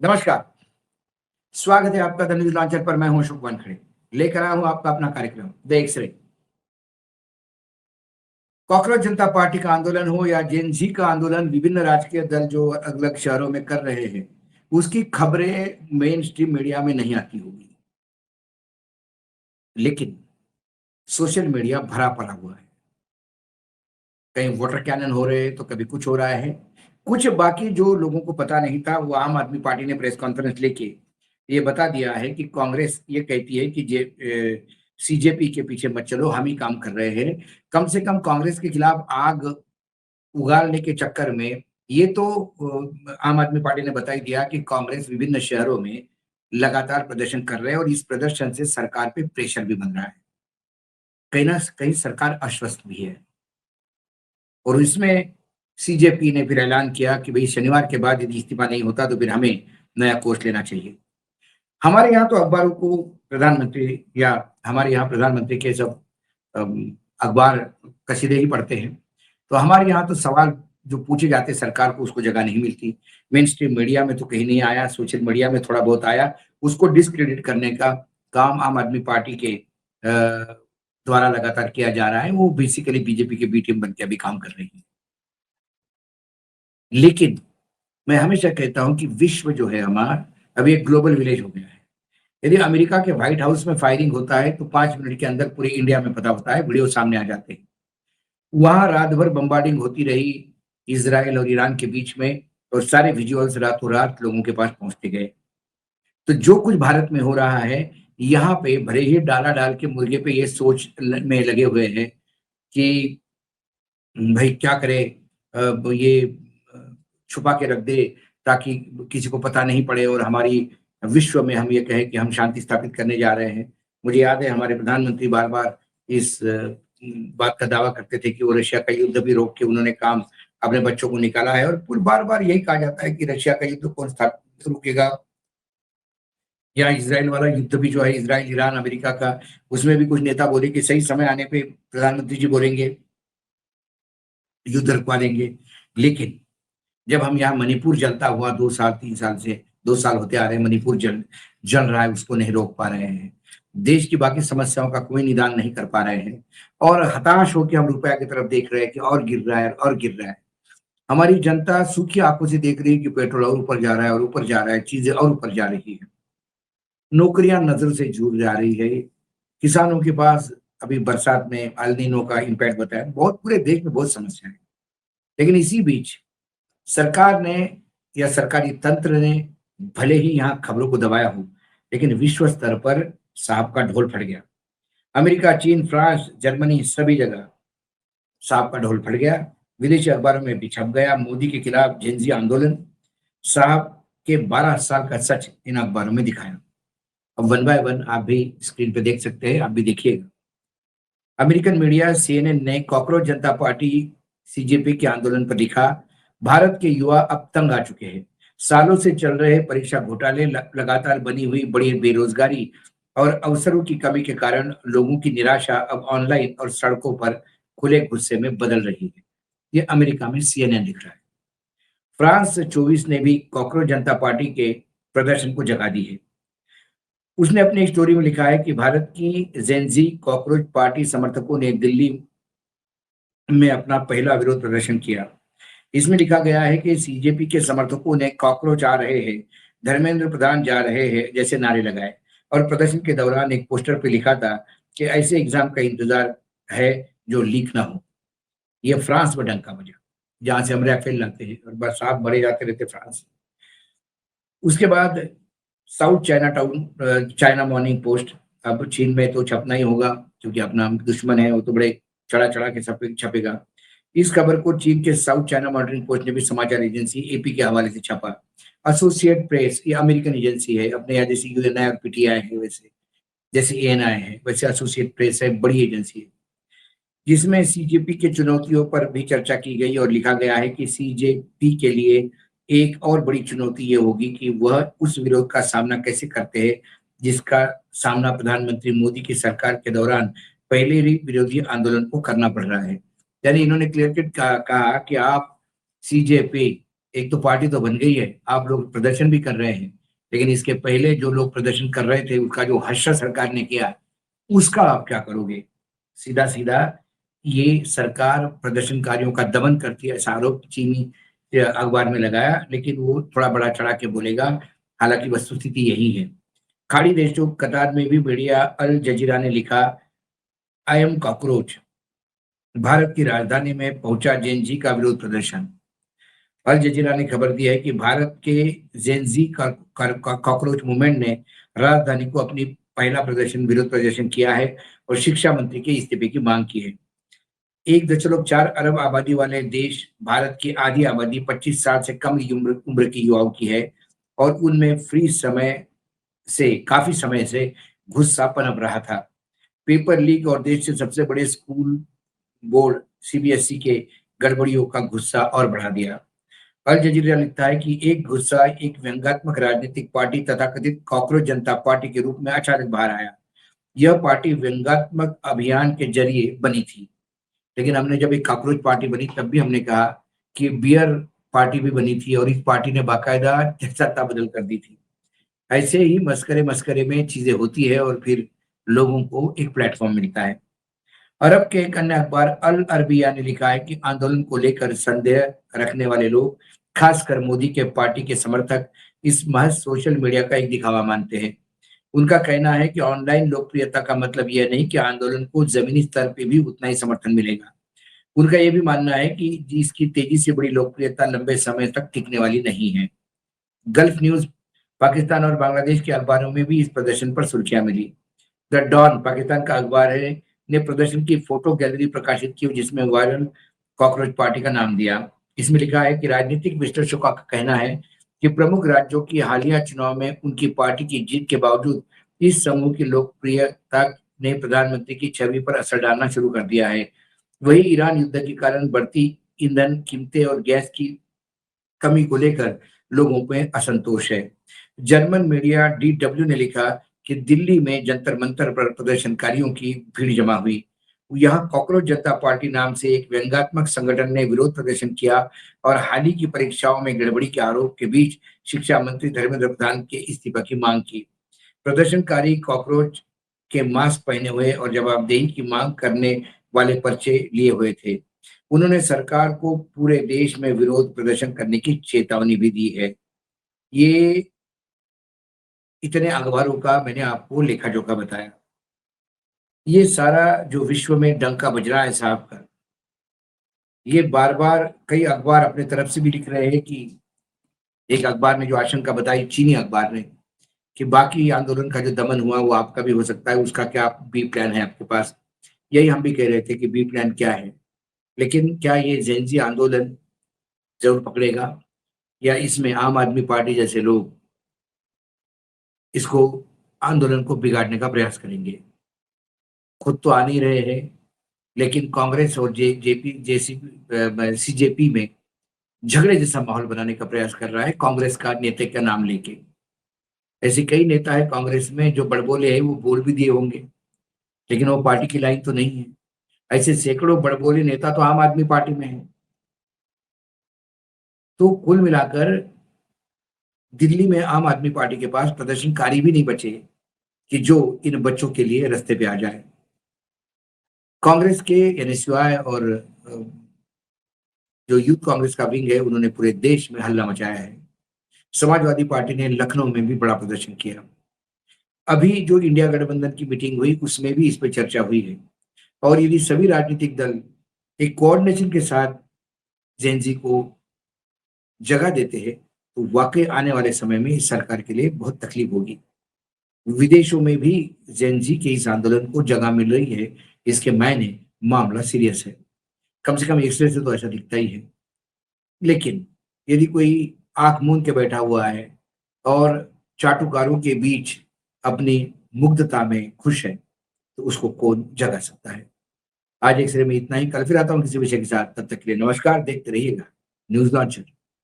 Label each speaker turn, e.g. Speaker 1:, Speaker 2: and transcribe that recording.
Speaker 1: नमस्कार, स्वागत है आपका द न्यूज़ लॉन्चर पर। मैं हूं अशोक वानखेड़े। लेकर आया हूं आपका अपना कार्यक्रम the x-ray. Cockroach Janata party का आंदोलन हो या जेन ज़ी का आंदोलन, विभिन्न राजकीय दल जो अलग-अलग शहरों में कर रहे हैं, उसकी खबरें मेन स्ट्रीम मीडिया में नहीं आती होंगी। लेकिन सोशल मीडिया भरा पड़ा हुआ है। कहीं वाटर कैनन हो रहे हैं, तो कभी कुछ हो रहा है। कुछ बाकी जो लोगों को पता नहीं था, वो आम आदमी पार्टी ने प्रेस कॉन्फ्रेंस लेके ये बता दिया है कि कांग्रेस ये कहती है कि सीजेपी के पीछे मत चलो, हम ही काम कर रहे हैं। कम से कम कांग्रेस के खिलाफ आग उगालने के चक्कर में ये तो आम आदमी पार्टी ने बता ही दिया कि कांग्रेस विभिन्न शहरों में लगातार प्रदर्शन कर रहे हैं और इस प्रदर्शन से सरकार पे प्रेशर भी बन रहा है। कहीं न कहीं सरकार अस्वस्थ भी है। और इसमें सीजेपी ने फिर ऐलान किया कि भई शनिवार के बाद यदि इस्तीफा नहीं होता तो फिर हमें नया कोर्स लेना चाहिए। हमारे यहाँ तो अखबारों को प्रधानमंत्री या हमारे यहाँ प्रधानमंत्री के सब अखबार कसीदे ही पढ़ते हैं। तो हमारे यहाँ तो सवाल जो पूछे जाते हैं सरकार को उसको जगह नहीं मिलती। मेन स्ट्रीम मीडिया में तो कहीं नहीं आया, सोशल मीडिया में थोड़ा बहुत आया, उसको डिस्क्रेडिट करने का काम आम आदमी पार्टी के द्वारा लगातार किया जा रहा है। वो बेसिकली बीजेपी के बी टीम बन के अभी काम कर रही है। लेकिन मैं हमेशा कहता हूँ कि विश्व जो है हमारा अभी एक ग्लोबल विलेज हो गया है। यदि अमेरिका के व्हाइट हाउस में फायरिंग होता है तो 5 मिनट के अंदर पूरे इंडिया में पता होता है, वीडियो सामने आ जाते हैं। वहाँ रात भर बम्बार्डिंग होती रही इज़राइल और ईरान के बीच में और सारे विजुअल्स रातों रात लोगों के पास पहुँचते गए। तो जो कुछ भारत में हो रहा है, यहाँ पे भले ही डाला डाल के मुर्गे पे ये सोच में लगे हुए हैं कि भई क्या करें, ये छुपा के रख दे ताकि किसी को पता नहीं पड़े और हमारी विश्व में हम ये कहें कि हम शांति स्थापित करने जा रहे हैं। मुझे याद है हमारे प्रधानमंत्री बार-बार इस बात का दावा करते थे कि वो रशिया का युद्ध भी रोक के उन्होंने काम अपने बच्चों को निकाला है और पुर बार-बार यही कहा जाता है कि रशिया का युद्ध कौन रुकेगा या इज़राइल वाला युद्ध भी जो है इज़राइल, ईरान, अमेरिका का, उसमें भी कुछ नेता बोले कि सही समय आने पे प्रधानमंत्री जी बोलेंगे, युद्ध रुकवा देंगे। लेकिन जब हम यहाँ मणिपुर जलता हुआ 2 साल 3 साल से 2 साल होते आ रहे हैं, मणिपुर जल जल रहा है, उसको नहीं रोक पा रहे हैं। देश की बाकी समस्याओं का कोई निदान नहीं कर पा रहे हैं और हताश होके हम रुपया की तरफ देख रहे हैं कि और गिर रहा है और गिर रहा है। हमारी जनता सूखी आँखों से देख रही है कि पेट्रोल और ऊपर जा रहा है और ऊपर जा रहा है, चीज़ें और ऊपर जा रही हैं। नौकरियाँ नज़र से झूठ जा रही है। किसानों के पास अभी बरसात में एल नीनो का इम्पैक्ट बताया, बहुत पूरे देश में बहुत समस्या है। लेकिन इसी बीच सरकार ने या सरकारी तंत्र ने भले ही यहाँ खबरों को दबाया हो, लेकिन विश्व स्तर पर साहब का ढोल फट गया। अमेरिका, चीन, फ्रांस, जर्मनी सभी जगह साहब का ढोल फट गया। विदेशी अखबारों में भी छप गया मोदी के खिलाफ जेन ज़ी आंदोलन। साहब के 12 साल का सच इन अखबारों में दिखाया। अब वन बाय वन आप भी स्क्रीन पे देख सकते हैं, आप भी देखिएगा। अमेरिकन मीडिया सीएनएन ने कॉकरोच जनता पार्टी सीजेपी के आंदोलन पर लिखा, भारत के युवा अब तंग आ चुके हैं। सालों से चल रहे परीक्षा घोटाले, लगातार बनी हुई बड़ी बेरोजगारी और अवसरों की कमी के कारण लोगों की निराशा अब ऑनलाइन और सड़कों पर खुले गुस्से में बदल रही है। ये अमेरिका में सीएनएन लिख रहा है। फ्रांस 24 ने भी कॉकरोच जनता पार्टी के प्रदर्शन को जगा दी है। उसने अपनी एक स्टोरी में लिखा है कि भारत की जेन-ज़ी कॉकरोच पार्टी समर्थकों ने दिल्ली में अपना पहला विरोध प्रदर्शन किया। इसमें लिखा गया है कि सीजेपी के समर्थकों ने कॉकरोच आ रहे हैं, धर्मेंद्र प्रधान जा रहे हैं जैसे नारे लगाए और प्रदर्शन के दौरान एक पोस्टर पे लिखा था कि ऐसे एग्जाम का इंतजार है जो लीक ना हो। ये फ्रांस में डंका बजा, जहाँ से हम राफेल लाते हैं और बस साहब मरे जाते रहते फ्रांस। उसके बाद south China town China morning post, अब चीन में तो छपना ही होगा क्योंकि अपना दुश्मन है, वो तो बड़े चढ़ा-चढ़ा के छपेगा। इस खबर को चीन के साउथ चाइना मॉर्निंग पोस्ट ने भी समाचार एजेंसी एपी के हवाले से छापा। एसोसिएट प्रेस ये अमेरिकन एजेंसी है, अपने यहाँ जैसे यूएनआई और पीटीआई है वैसे, जैसे एएनआई है, वैसे एसोसिएट प्रेस है, बड़ी एजेंसी है। जिसमें सीजेपी के चुनौतियों पर भी चर्चा की गई और लिखा गया है कि सीजेपी के लिए एक और बड़ी चुनौती ये होगी कि वह उस विरोध का सामना कैसे करते हैं, जिसका सामना प्रधानमंत्री मोदी की सरकार के दौरान पहले ही विरोधी आंदोलन को करना पड़ रहा है। यानी इन्होंने क्लियर कट कहा कि आप सीजेपी एक तो पार्टी तो बन गई है, आप लोग प्रदर्शन भी कर रहे हैं, लेकिन इसके पहले जो लोग प्रदर्शन कर रहे थे, उसका जो हर्षा सरकार ने किया, उसका आप क्या करोगे? सीधा-सीधा ये सरकार प्रदर्शनकारियों का दमन करती है, ऐसा आरोप चीनी अखबार में लगाया, लेकिन वो थोड़ा बढ़ा-चढ़ा के बोलेगा, हालाँकि वस्तुस्थिति यही है। खाड़ी देशों कतार में भी मीडिया अल जज़ीरा ने लिखा, आई एम कॉकरोच, भारत की राजधानी में पहुंचा जेन जी का विरोध प्रदर्शन। अल जज़ीरा ने खबर दी है कि भारत के जेन जी कॉकरोच मूवमेंट ने राजधानी को अपनी पहला प्रदर्शन विरोध प्रदर्शन किया है और शिक्षा मंत्री के इस्तीफे की मांग की है। 1.4 अरब आबादी वाले देश भारत की आधी आबादी 25 साल से कम की उम्र की युवाओं की है और उनमें काफी समय से गुस्सा पनप रहा था। पेपर लीक और देश के सबसे बड़े स्कूल बोर्ड सीबीएसई के गड़बड़ियों का गुस्सा और बढ़ा दिया। अल जजीरा लिखता है कि एक गुस्सा एक व्यंग्यात्मक राजनीतिक पार्टी तथाकथित कॉकरोच जनता पार्टी के रूप में अचानक बाहर आया। यह पार्टी व्यंग्यात्मक अभियान के जरिए बनी थी, लेकिन हमने जब एक कॉकरोच पार्टी बनी तब भी हमने कहा कि बियर पार्टी भी बनी थी और इस पार्टी ने बाकायदा सत्ता बदल कर दी थी। ऐसे ही मस्करे मस्करे में चीजें होती है और फिर लोगों को एक प्लेटफॉर्म मिलता है। अरब के एक अन्य अखबार अल अरबिया ने लिखा है कि आंदोलन को लेकर संदेह रखने वाले लोग, खासकर मोदी के पार्टी के समर्थक, इस महज सोशल मीडिया का एक दिखावा मानते हैं। उनका कहना है कि ऑनलाइन लोकप्रियता का मतलब यह नहीं कि आंदोलन को जमीनी स्तर पे भी उतना ही समर्थन मिलेगा। उनका यह भी मानना है कि इसकी तेजी से बड़ी लोकप्रियता लंबे समय तक टिकने वाली नहीं है। गल्फ न्यूज पाकिस्तान और बांग्लादेश के अखबारों में भी इस प्रदर्शन पर सुर्खियां मिली। द डॉन पाकिस्तान का अखबार है, ने प्रदर्शन की फोटो गैलरी प्रकाशित की जिसमें वायरल कॉकरोच पार्टी का नाम दिया। इसमें लिखा है कि राजनीतिक विश्लेषकों का कहना है कि प्रमुख राज्यों की हालिया चुनाव में उनकी पार्टी की जीत के बावजूद इस समूह की लोकप्रियता ने प्रधानमंत्री की छवि पर असर डालना शुरू कर दिया है। वही ईरान युद्ध के कारण बढ़ती ईंधन कीमतें और गैस की कमी को लेकर लोगों में असंतोष है। जर्मन मीडिया डीडब्ल्यू ने लिखा कि दिल्ली में जंतर मंतर पर प्रदर्शनकारियों की भीड़ जमा हुई। यहाँ कॉकरोच जनता पार्टी नाम से एक व्यंग्यात्मक संगठन ने विरोध प्रदर्शन किया और हाल ही की परीक्षाओं में गड़बड़ी के आरोप के बीच शिक्षा मंत्री धर्मेंद्र प्रधान के इस्तीफा की मांग की। प्रदर्शनकारी कॉकरोच के मास्क पहने हुए और जवाबदेही की मांग करने वाले पर्चे लिए हुए थे। उन्होंने सरकार को पूरे देश में विरोध प्रदर्शन करने की चेतावनी भी दी है। ये इतने अखबारों का मैंने आपको लेखा जोखा बताया। ये सारा जो विश्व में डंका बज रहा है साहब का, ये बार बार कई अखबार अपने तरफ से भी लिख रहे हैं कि एक अखबार ने जो आशंका बताई, चीनी अखबार ने, कि बाकी आंदोलन का जो दमन हुआ वो आपका भी हो सकता है, उसका क्या बी प्लान है आपके पास? यही हम भी कह रहे थे कि बी प्लान क्या है, लेकिन क्या ये जेनजी आंदोलन जरूर पकड़ेगा या इसमें आम आदमी पार्टी जैसे लोग इसको आंदोलन को बिगाड़ने का प्रयास करेंगे? खुद तो आ नहीं रहे हैं, लेकिन कांग्रेस और सीजेपी में झगड़े जैसा माहौल बनाने का प्रयास कर रहा है कांग्रेस का नेता का नाम लेके। ऐसे कई नेता है कांग्रेस में जो बड़बोले हैं, वो बोल भी दिए होंगे, लेकिन वो पार्टी की लाइन तो नहीं है। ऐसे सैकड़ों बड़बोले नेता तो आम आदमी पार्टी में है। तो कुल मिलाकर दिल्ली में आम आदमी पार्टी के पास प्रदर्शनकारी भी नहीं बचे कि जो इन बच्चों के लिए रास्ते पे आ जाए। कांग्रेस के एनएसयूआई और जो यूथ कांग्रेस का विंग है, उन्होंने पूरे देश में हल्ला मचाया है। समाजवादी पार्टी ने लखनऊ में भी बड़ा प्रदर्शन किया। अभी जो इंडिया गठबंधन की मीटिंग हुई उसमें भी इस पर चर्चा हुई है और यदि सभी राजनीतिक दल एक कोऑर्डिनेशन के साथ जेनजी को जगह देते हैं तो वाकई आने वाले समय में इस सरकार के लिए बहुत तकलीफ होगी। विदेशों में भी जेनजी के इस आंदोलन को जगह मिल रही है, इसके मायने मामला सीरियस है। कम से कम एक्सरे से तो ऐसा दिखता ही है। लेकिन यदि कोई आंख मूंद के बैठा हुआ है और चाटुकारों के बीच अपनी मुग्धता में खुश है, तो उसको कौन जगा सकता है? आज एक्सरे में इतना ही। कल फिर आता हूँ किसी विषय के साथ। तब तक के लिए नमस्कार। देखते रहिएगा न्यूज लॉन्चर।